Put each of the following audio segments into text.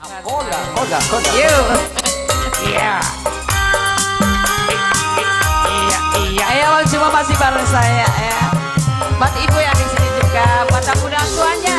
Koda. Yuk. Iya. Iya. Ayo cuma masih bareng saya ya. Buat ibu yang di sini juga, buat aku dan tuanya.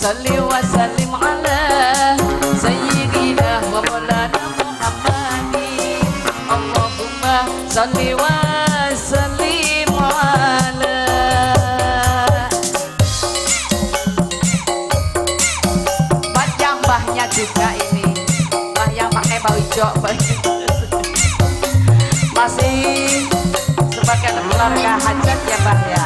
Salli wa sallim ala sayyidina wa maulana Muhammadin. Allahumma salli wa sallim ala. Buat yang mbahnya juga ini, mbah yang pakai bau hijau masih sebagai keluarga hajat ya mbah ya.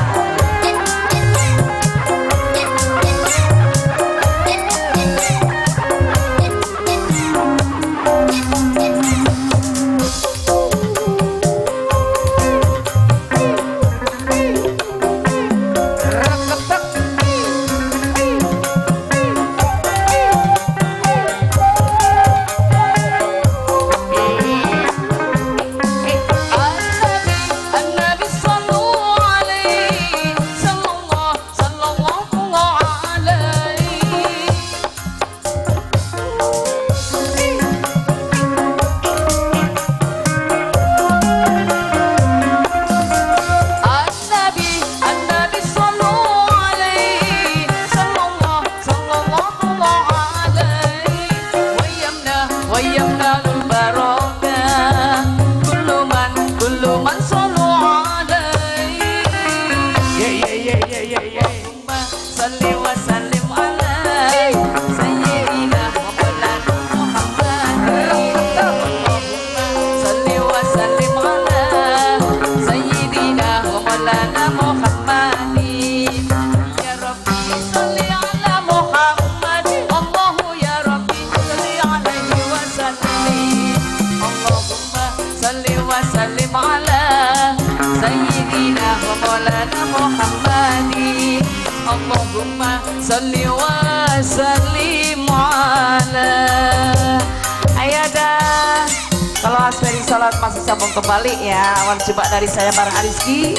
Allahumma salli wa sallim ala. Ayo dah. Kalau aspiri salat masih sambung kembali ya. Awan coba dari saya bareng Ariski.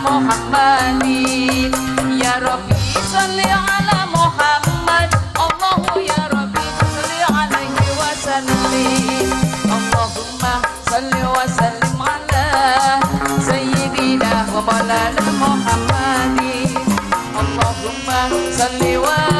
Muhammadin ya Rabbi salli ala Muhammad. Allahu ya Rabbi salli alaihi wa sallim. Allahumma salli wa sallim ala sayyidina wa maulana Muhammadin. Allahumma salli wa